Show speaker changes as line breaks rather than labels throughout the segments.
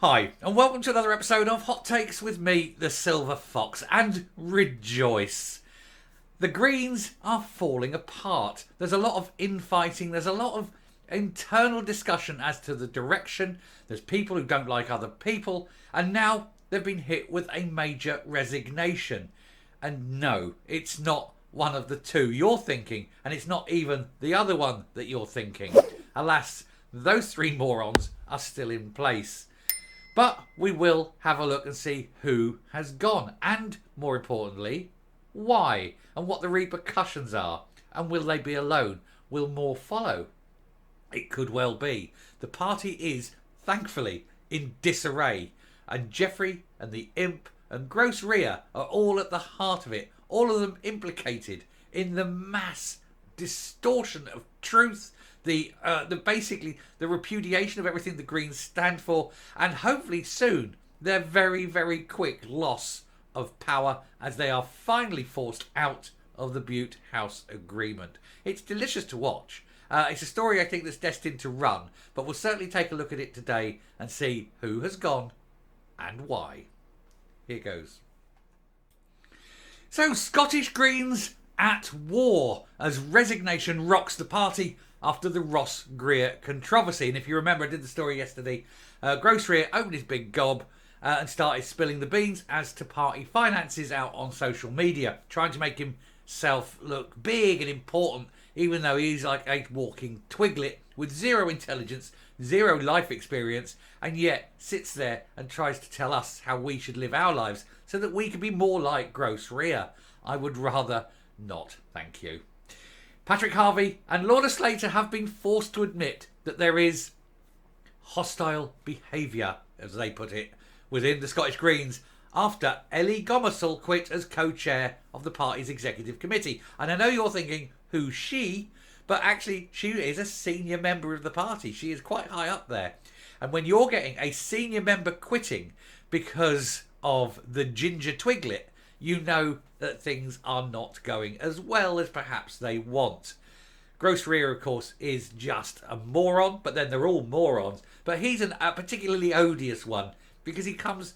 Hi, and welcome to another episode of Hot Takes with me, the Silver Fox, and rejoice. The Greens are falling apart. There's a lot of infighting, there's a lot of internal discussion as to the direction. There's people who don't like other people, and now they've been hit with a major resignation. And no, it's not one of the two you're thinking, and it's not even the other one that you're thinking. Alas, those three morons are still in place. But we will have a look and see who has gone, and more importantly, why, and what the repercussions are. And will they be alone? Will more follow? It could well be. The party is, thankfully, in disarray, and Jeffrey and the Imp and Gross Rhea are all at the heart of it, all of them implicated in the mass distortion of truth, the basically the repudiation of everything the Greens stand for, and hopefully soon their very, very quick loss of power as they are finally forced out of the Butte House Agreement. It's delicious to watch. It's a story I think that's destined to run, but we'll certainly take a look at it today and see who has gone and why. Here goes. So, Scottish Greens at war as resignation rocks the party after the Ross Greer controversy. And if you remember, I did the story yesterday. Gross Rhea opened his big gob and started spilling the beans as to party finances out on social media, trying to make himself look big and important, even though he's like a walking twiglet with zero intelligence, zero life experience, and yet sits there and tries to tell us how we should live our lives so that we can be more like Gross Rhea. I would rather not, thank you. Patrick Harvey and Lorna Slater have been forced to admit that there is hostile behaviour, as they put it, within the Scottish Greens after Ellie Gomersall quit as co-chair of the party's executive committee. And I know you're thinking, who's she? But actually, she is a senior member of the party. She is quite high up there. And when you're getting a senior member quitting because of the ginger twiglet, you know that things are not going as well as perhaps they want. Gross Rhea, of course, is just a moron, but then they're all morons. But he's a particularly odious one because he comes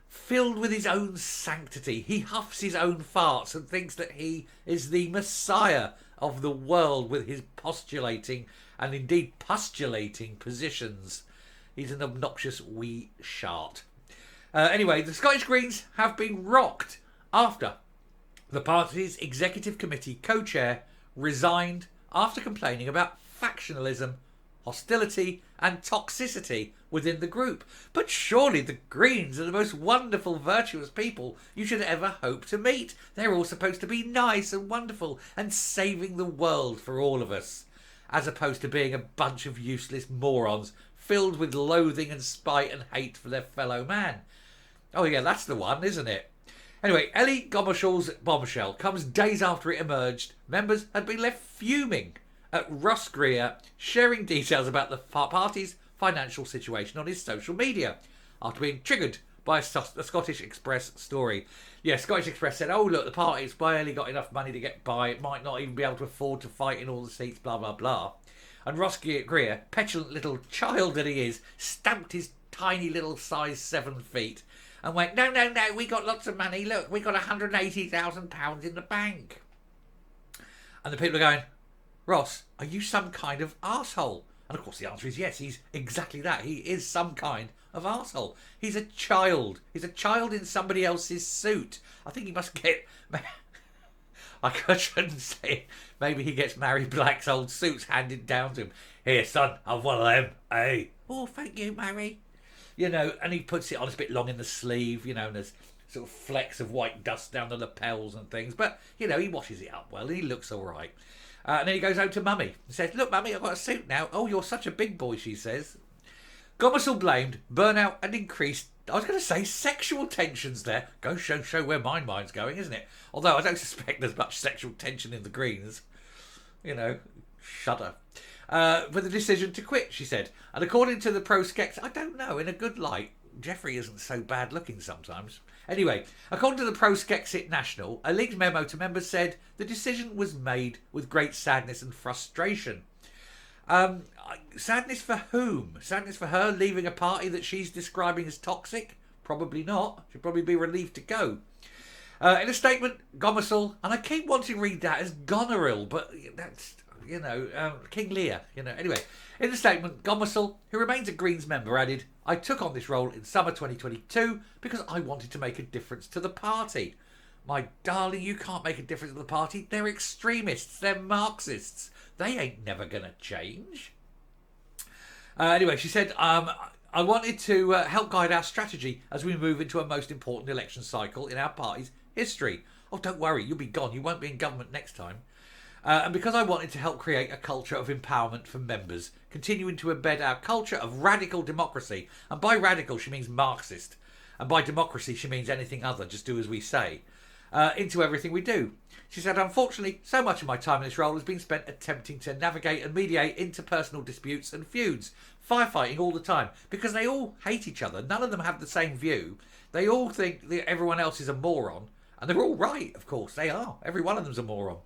filled with his own sanctity. He huffs his own farts and thinks that he is the messiah of the world with his postulating and indeed pustulating positions. He's an obnoxious wee shart. Anyway, the Scottish Greens have been rocked after the party's executive committee co-chair resigned after complaining about factionalism, hostility and toxicity within the group. But surely the Greens are the most wonderful, virtuous people you should ever hope to meet. They're all supposed to be nice and wonderful and saving the world for all of us, as opposed to being a bunch of useless morons filled with loathing and spite and hate for their fellow man. Oh yeah, that's the one, isn't it? Anyway, Ellie Gomershall's bombshell comes days after it emerged. Members had been left fuming at Ross Greer sharing details about the party's financial situation on his social media after being triggered by a Scottish Express story. Yeah, Scottish Express said, oh look, the party's barely got enough money to get by. It might not even be able to afford to fight in all the seats, blah, blah, blah. And Ross Greer, petulant little child that he is, stamped his tiny little size 7 feet and went, no, we got lots of money. Look, we got £180,000 in the bank. And the people are going, Ross, are you some kind of arsehole? And of course the answer is yes, he's exactly that. He is some kind of arsehole. He's a child. He's a child in somebody else's suit. I think he must get... I shouldn't say it. Maybe he gets Mary Black's old suits handed down to him. Here, son, have one of them. Hey. Oh, thank you, Mary. You know, and he puts it on. It's a bit long in the sleeve, you know, and there's sort of flecks of white dust down the lapels and things. But, you know, he washes it up well and he looks all right. And then he goes out to Mummy and says, look, Mummy, I've got a suit now. Oh, you're such a big boy, she says. Gomersall blamed burnout and increased, I was going to say, sexual tensions there. Go show where my mind's going, isn't it? Although I don't suspect there's much sexual tension in the Greens. You know, shudder. For the decision to quit, she said. And according to the pro-skex, I don't know, in a good light, Jeffrey isn't so bad looking sometimes. Anyway, according to the pro-Skexit National, a leaked memo to members said the decision was made with great sadness and frustration. Sadness for whom? Sadness for her leaving a party that she's describing as toxic? Probably not. She'd probably be relieved to go. In a statement, Gomersall, and I keep wanting to read that as Goneril, but that's, King Lear, Anyway, in a statement, Gomersall, who remains a Greens member, added, I took on this role in summer 2022 because I wanted to make a difference to the party. My darling, you can't make a difference to the party. They're extremists. They're Marxists. They ain't never going to change. Anyway, she said, I wanted to help guide our strategy as we move into a most important election cycle in our party's history. Oh, don't worry, you'll be gone. You won't be in government next time. And because I wanted to help create a culture of empowerment for members, continuing to embed our culture of radical democracy. And by radical, she means Marxist. And by democracy, she means anything other, just do as we say. Into everything we do. She said, unfortunately, so much of my time in this role has been spent attempting to navigate and mediate interpersonal disputes and feuds, firefighting all the time, because they all hate each other. None of them have the same view. They all think that everyone else is a moron, and they're all right, of course. They are. Every one of them's a moron.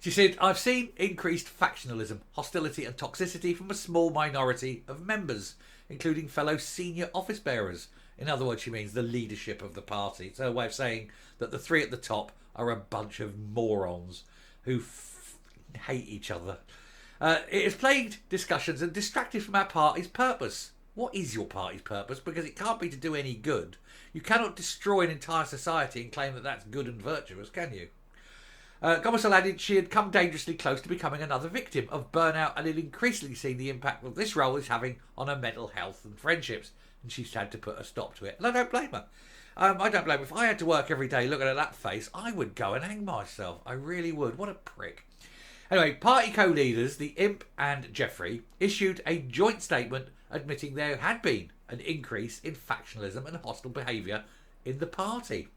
She said, I've seen increased factionalism, hostility and toxicity from a small minority of members, including fellow senior office bearers. In other words, she means the leadership of the party. It's her way of saying that the three at the top are a bunch of morons who hate each other. It has plagued discussions and distracted from our party's purpose. What is your party's purpose? Because it can't be to do any good. You cannot destroy an entire society and claim that that's good and virtuous, can you? Gomersall added she had come dangerously close to becoming another victim of burnout and had increasingly seen the impact that this role is having on her mental health and friendships. And she's had to put a stop to it. And I don't blame her. I don't blame her. If I had to work every day looking at that face, I would go and hang myself. I really would. What a prick. Anyway, party co-leaders, the Imp and Jeffrey, issued a joint statement admitting there had been an increase in factionalism and hostile behaviour in the party.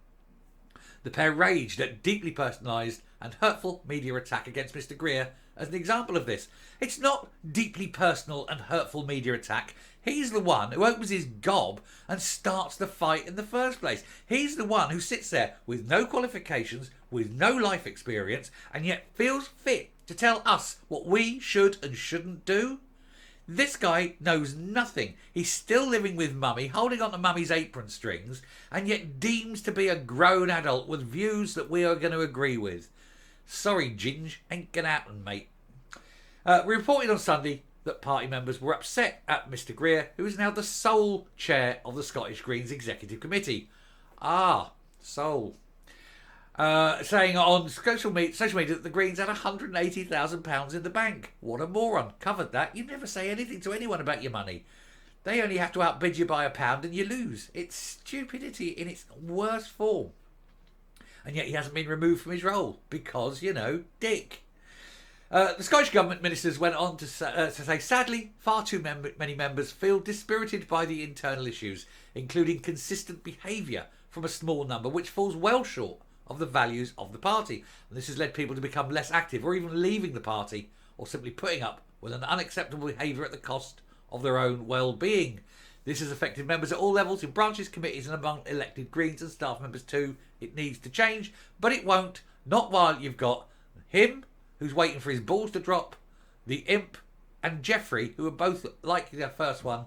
The pair raged at deeply personalised and hurtful media attack against Mr Greer as an example of this. It's not deeply personal and hurtful media attack. He's the one who opens his gob and starts the fight in the first place. He's the one who sits there with no qualifications, with no life experience, and yet feels fit to tell us what we should and shouldn't do. This guy knows nothing. He's still living with Mummy, holding on to Mummy's apron strings, and yet deems to be a grown adult with views that we are going to agree with. Sorry, Ginge, ain't gonna happen, mate. We reported on Sunday that party members were upset at Mr Greer, who is now the sole chair of the Scottish Greens Executive Committee. Saying on social media that the Greens had £180,000 in the bank. What a moron. Covered that. You never say anything to anyone about your money. They only have to outbid you by £1 and you lose. It's stupidity in its worst form. And yet he hasn't been removed from his role because, dick. The Scottish Government ministers went on to say, sadly, far too many members feel dispirited by the internal issues, including consistent behaviour from a small number, which falls well short of the values of the party. And this has led people to become less active or even leaving the party or simply putting up with an unacceptable behaviour at the cost of their own well-being. This has affected members at all levels, in branches, committees and among elected Greens and staff members too. It needs to change, but it won't. Not while you've got him, who's waiting for his balls to drop, the Imp and Jeffrey, who are both, like their first one,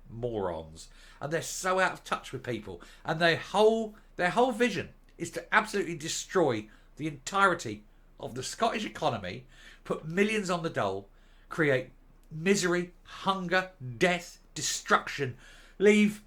morons. And they're so out of touch with people. And their whole vision is to absolutely destroy the entirety of the Scottish economy, put millions on the dole, create misery, hunger, death, destruction, leave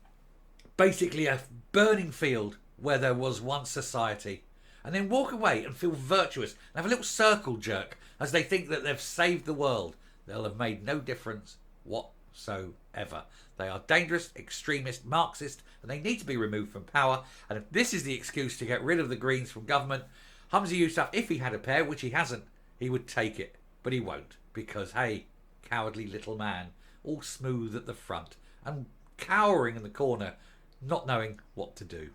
basically a burning field where there was once society, and then walk away and feel virtuous and have a little circle jerk as they think that they've saved the world. They'll have made no difference whatsoever. They are dangerous, extremist, Marxist, and they need to be removed from power. And if this is the excuse to get rid of the Greens from government, Humza Yousaf, if he had a pair, which he hasn't, he would take it. But he won't, because, hey, cowardly little man, all smooth at the front and cowering in the corner, not knowing what to do.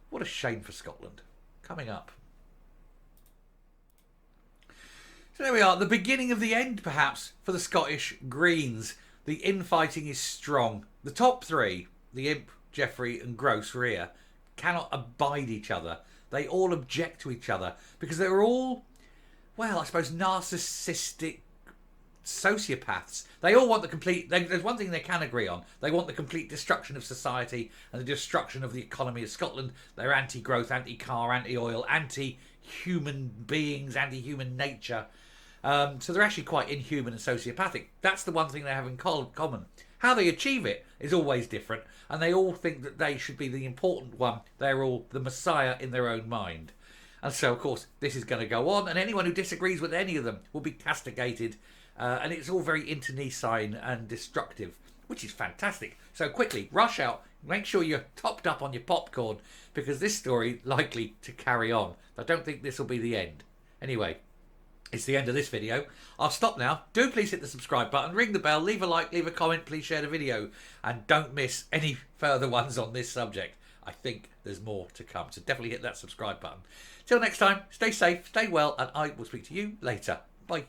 What a shame for Scotland. Coming up. So there we are, the beginning of the end, perhaps, for the Scottish Greens. The infighting is strong. The top three, the Imp, Jeffrey and Gross Rhea, cannot abide each other. They all object to each other because they're all, well, I suppose, narcissistic, sociopaths. They all want the complete. There's one thing they can agree on. They want the complete destruction of society and the destruction of the economy of Scotland. They're anti-growth, anti-car, anti-oil, anti-human beings, anti-human nature. So they're actually quite inhuman and sociopathic. That's the one thing they have in common. How they achieve it is always different, and they all think that they should be the important one. They're all the messiah in their own mind. And so, of course, this is going to go on, and anyone who disagrees with any of them will be castigated. And it's all very internecine and destructive, which is fantastic. So quickly, rush out, make sure you're topped up on your popcorn, because this story is likely to carry on. I don't think this will be the end. Anyway, it's the end of this video. I'll stop now. Do please hit the subscribe button, ring the bell, leave a like, leave a comment, please share the video, and don't miss any further ones on this subject. I think there's more to come, so definitely hit that subscribe button. Till next time, stay safe, stay well, and I will speak to you later. Bye.